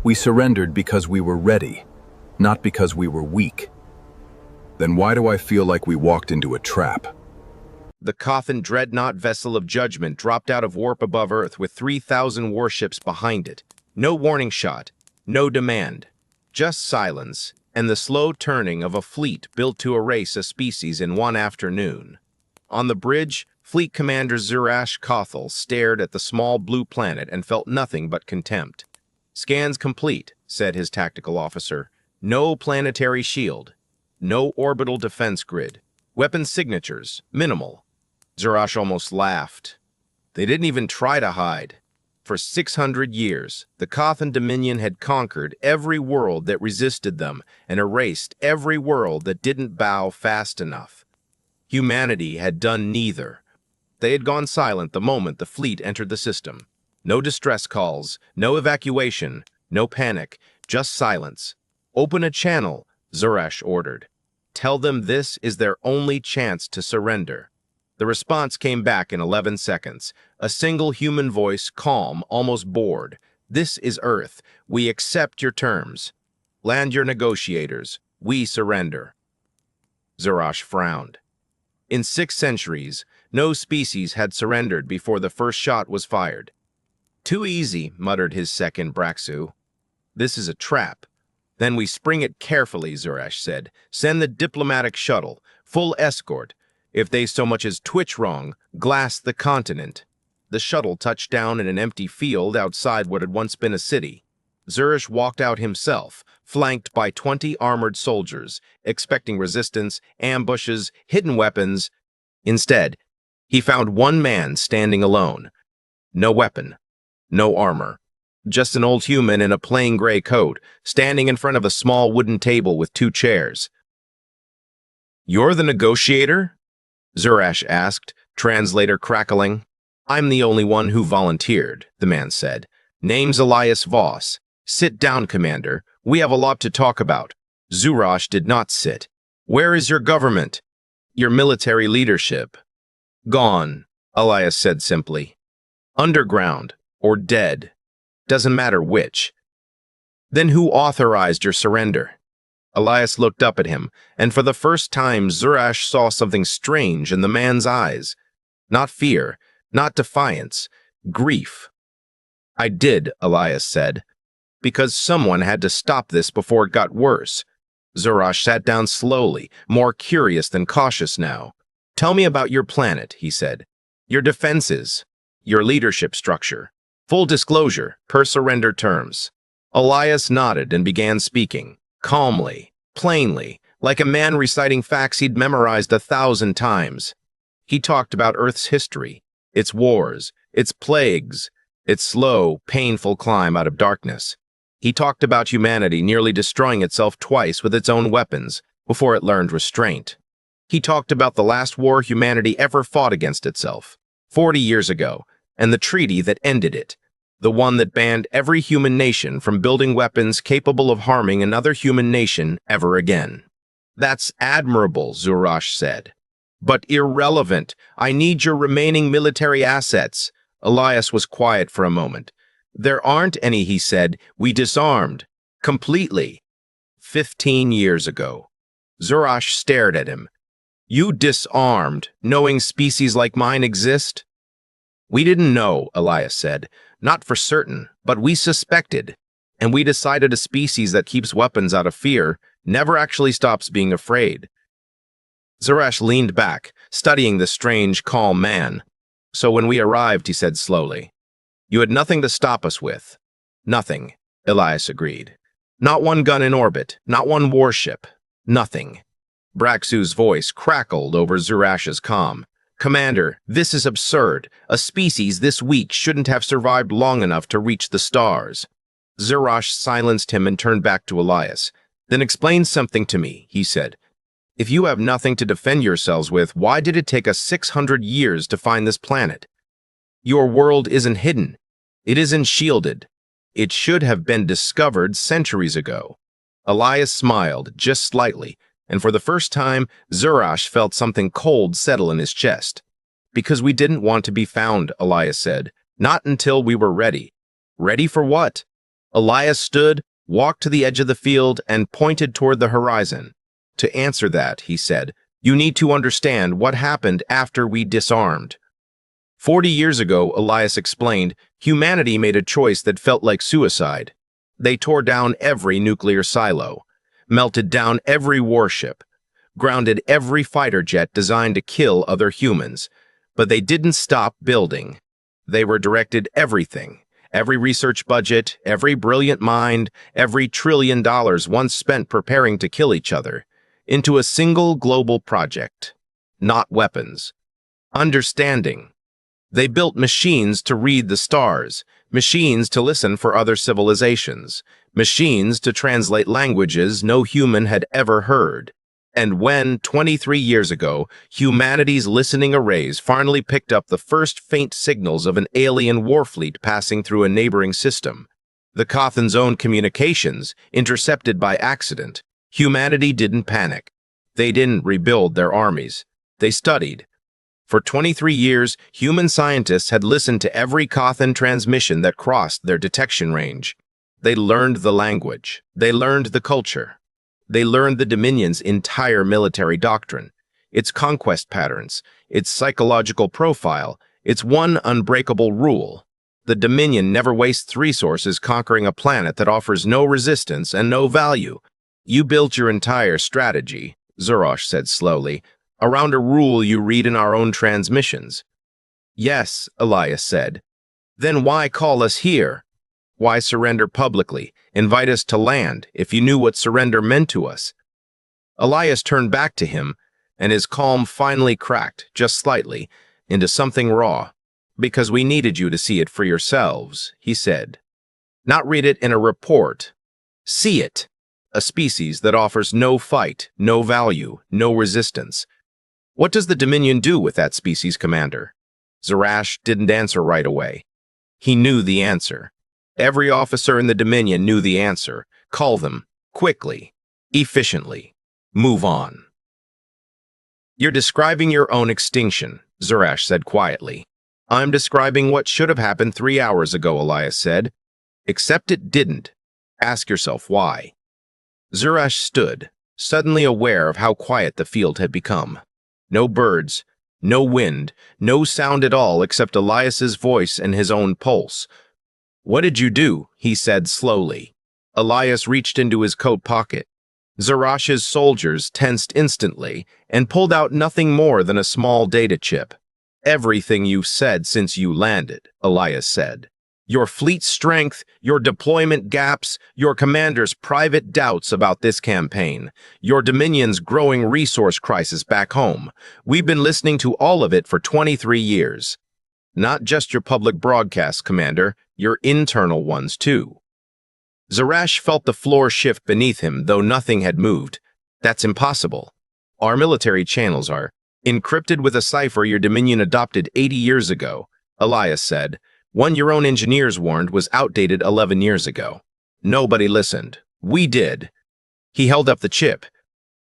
We surrendered because we were ready, not because we were weak. Then why do I feel like we walked into a trap? The Cothan dreadnought vessel of judgment dropped out of warp above Earth with 3,000 warships behind it. No warning shot, no demand, just silence and the slow turning of a fleet built to erase a species in one afternoon. On the bridge, Fleet Commander Zurash Kothal stared at the small blue planet and felt nothing but contempt. "Scans complete," said his tactical officer. "No planetary shield. No orbital defense grid. Weapon signatures, minimal." Zurash almost laughed. They didn't even try to hide. For 600 years, the Cothan Dominion had conquered every world that resisted them and erased every world that didn't bow fast enough. Humanity had done neither. They had gone silent the moment the fleet entered the system. No distress calls, no evacuation, no panic, just silence. "Open a channel," Zurash ordered. "Tell them this is their only chance to surrender." The response came back in 11 seconds. A single human voice, calm, almost bored. "This is Earth. We accept your terms. Land your negotiators. We surrender." Zurash frowned. In 6 centuries, no species had surrendered before the first shot was fired. "Too easy," muttered his second Braxu. "This is a trap." "Then we spring it carefully," Zurash said. "Send the diplomatic shuttle, full escort. If they so much as twitch wrong, glass the continent." The shuttle touched down in an empty field outside what had once been a city. Zurash walked out himself, flanked by 20 armored soldiers, expecting resistance, ambushes, hidden weapons. Instead, he found one man standing alone. No weapon, no armor. Just an old human in a plain gray coat, standing in front of a small wooden table with 2 chairs. "You're the negotiator?" Zurash asked, translator crackling. "I'm the only one who volunteered," the man said. "Name's Elias Voss. Sit down, Commander. We have a lot to talk about." Zurash did not sit. "Where is your government? Your military leadership?" "Gone," Elias said simply. "Underground or dead. Doesn't matter which." "Then who authorized your surrender?" Elias looked up at him, and for the first time Zurash saw something strange in the man's eyes. Not fear, not defiance, grief. "I did," Elias said, "because someone had to stop this before it got worse." Zurash sat down slowly, more curious than cautious now. "Tell me about your planet," he said. "Your defenses, your leadership structure. Full disclosure, per surrender terms." Elias nodded and began speaking. Calmly, plainly, like a man reciting facts he'd memorized 1,000 times. He talked about Earth's history, its wars, its plagues, its slow, painful climb out of darkness. He talked about humanity nearly destroying itself twice with its own weapons before it learned restraint. He talked about the last war humanity ever fought against itself, 40 years ago, and the treaty that ended it. The one that banned every human nation from building weapons capable of harming another human nation ever again. "That's admirable," Zurash said. "But irrelevant. I need your remaining military assets." Elias was quiet for a moment. "There aren't any," he said. "We disarmed. Completely. 15 years ago." Zurash stared at him. "You disarmed, knowing species like mine exist?" "We didn't know," Elias said. "Not for certain, but we suspected. And we decided a species that keeps weapons out of fear never actually stops being afraid." Zurash leaned back, studying the strange, calm man. "So when we arrived," he said slowly, "you had nothing to stop us with." "Nothing," Elias agreed. "Not one gun in orbit, not one warship. Nothing." Braxu's voice crackled over Zurash's calm. "Commander, this is absurd. A species this weak shouldn't have survived long enough to reach the stars." Zurash silenced him and turned back to Elias. "Then explain something to me," he said. "If you have nothing to defend yourselves with, why did it take us 600 years to find this planet? Your world isn't hidden. It isn't shielded. It should have been discovered centuries ago." Elias smiled, just slightly, and for the first time, Zurash felt something cold settle in his chest. "Because we didn't want to be found," Elias said. "Not until we were ready." "Ready for what?" Elias stood, walked to the edge of the field, and pointed toward the horizon. To answer that, he said, you need to understand what happened after we disarmed. 40 years ago, Elias explained, humanity made a choice that felt like suicide. They tore down every nuclear silo, melted down every warship, grounded every fighter jet designed to kill other humans. But they didn't stop building. They redirected everything, every research budget, every brilliant mind, every $1 trillion once spent preparing to kill each other, into a single global project. Not weapons. Understanding. They built machines to read the stars, machines to listen for other civilizations, machines to translate languages no human had ever heard. And when, 23 years ago, humanity's listening arrays finally picked up the first faint signals of an alien warfleet passing through a neighboring system, the Cothan's own communications intercepted by accident, humanity didn't panic. They didn't rebuild their armies. They studied. For 23 years, human scientists had listened to every Cothan transmission that crossed their detection range. They learned the language. They learned the culture. They learned the Dominion's entire military doctrine, its conquest patterns, its psychological profile, its one unbreakable rule. The Dominion never wastes resources conquering a planet that offers no resistance and no value. You built your entire strategy, Zorosh said slowly, around a rule you read in our own transmissions. Yes, Elias said. Then why call us here? Why surrender publicly, invite us to land, if you knew what surrender meant to us? Elias turned back to him, and his calm finally cracked, just slightly, into something raw. Because we needed you to see it for yourselves, he said. Not read it in a report. See it. A species that offers no fight, no value, no resistance. What does the Dominion do with that species, Commander? Zarash didn't answer right away. He knew the answer. Every officer in the Dominion knew the answer. Call them, quickly, efficiently. Move on. You're describing your own extinction, Zarash said quietly. I'm describing what should have happened 3 hours ago, Elias said. Except it didn't. Ask yourself why. Zarash stood, suddenly aware of how quiet the field had become. No birds, no wind, no sound at all except Elias's voice and his own pulse. What did you do? He said slowly. Elias reached into his coat pocket. Zarash's soldiers tensed instantly and pulled out nothing more than a small data chip. Everything you've said since you landed, Elias said. Your fleet strength, your deployment gaps, your commander's private doubts about this campaign, your Dominion's growing resource crisis back home. We've been listening to all of it for 23 years. Not just your public broadcasts, Commander, your internal ones too. Zarash felt the floor shift beneath him, though nothing had moved. That's impossible. Our military channels are encrypted with a cipher your Dominion adopted 80 years ago, Elias said. One your own engineers warned was outdated 11 years ago. Nobody listened. We did. He held up the chip.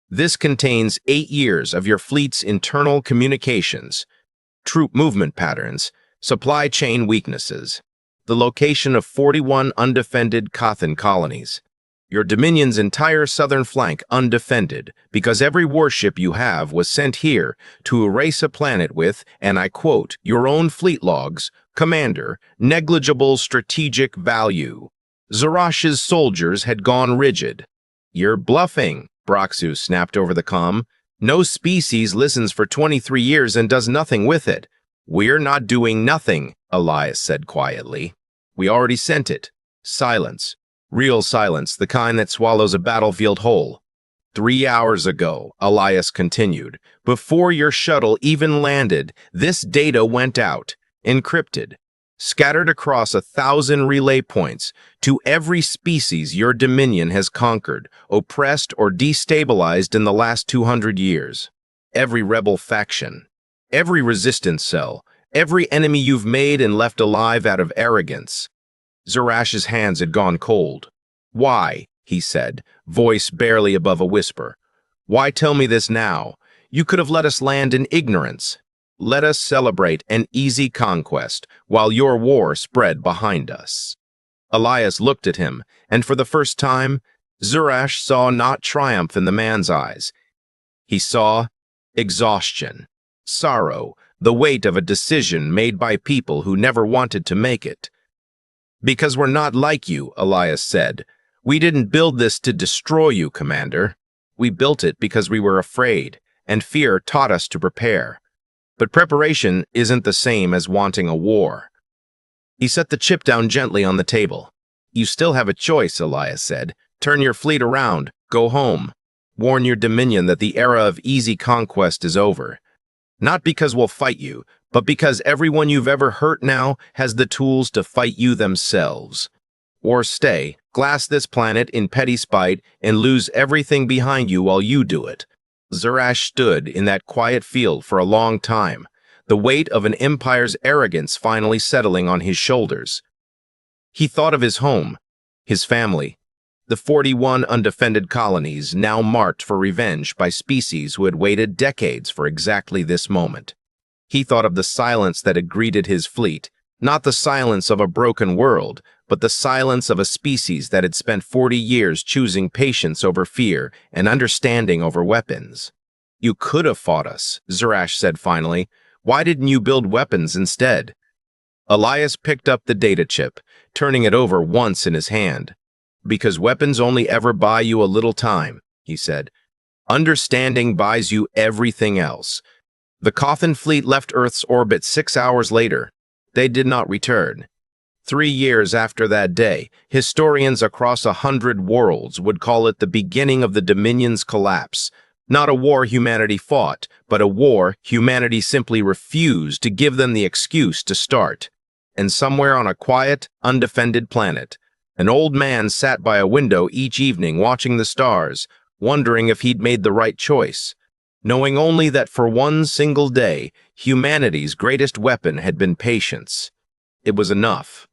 This contains 8 years of your fleet's internal communications, troop movement patterns, supply chain weaknesses, the location of 41 undefended Cothan colonies. Your Dominion's entire southern flank undefended because every warship you have was sent here to erase a planet with, and I quote, your own fleet logs, Commander, negligible strategic value. Zarash's soldiers had gone rigid. You're bluffing, Broxu snapped over the comm. No species listens for 23 years and does nothing with it. We're not doing nothing, Elias said quietly. We already sent it. Silence. Real silence, the kind that swallows a battlefield whole. 3 hours ago, Elias continued, before your shuttle even landed, this data went out, encrypted, scattered across 1,000 relay points to every species your Dominion has conquered, oppressed, or destabilized in the last 200 years. Every rebel faction, every resistance cell, every enemy you've made and left alive out of arrogance. Zarash's hands had gone cold. Why? He said, voice barely above a whisper. Why tell me this now? You could have let us land in ignorance. Let us celebrate an easy conquest while your war spread behind us. Elias looked at him, and for the first time, Zurash saw not triumph in the man's eyes. He saw exhaustion, sorrow, the weight of a decision made by people who never wanted to make it. "Because we're not like you," Elias said. "We didn't build this to destroy you, Commander. We built it because we were afraid, and fear taught us to prepare. But preparation isn't the same as wanting a war." He set the chip down gently on the table. "You still have a choice," Elias said. "Turn your fleet around, go home. Warn your Dominion that the era of easy conquest is over. Not because we'll fight you, but because everyone you've ever hurt now has the tools to fight you themselves. Or stay, glass this planet in petty spite, and lose everything behind you while you do it." Zurash stood in that quiet field for a long time, the weight of an empire's arrogance finally settling on his shoulders. He thought of his home, his family, the 41 undefended colonies now marked for revenge by species who had waited decades for exactly this moment. He thought of the silence that had greeted his fleet, not the silence of a broken world, but the silence of a species that had spent 40 years choosing patience over fear and understanding over weapons. "You could have fought us," Zurash said finally. "Why didn't you build weapons instead?" Elias picked up the data chip, turning it over once in his hand. "Because weapons only ever buy you a little time," he said. "Understanding buys you everything else." The Coffin fleet left Earth's orbit 6 hours later. They did not return. 3 years after that day, historians across 100 worlds would call it the beginning of the Dominion's collapse. Not a war humanity fought, but a war humanity simply refused to give them the excuse to start. And somewhere on a quiet, undefended planet, an old man sat by a window each evening watching the stars, wondering if he'd made the right choice, knowing only that for one single day, humanity's greatest weapon had been patience. It was enough.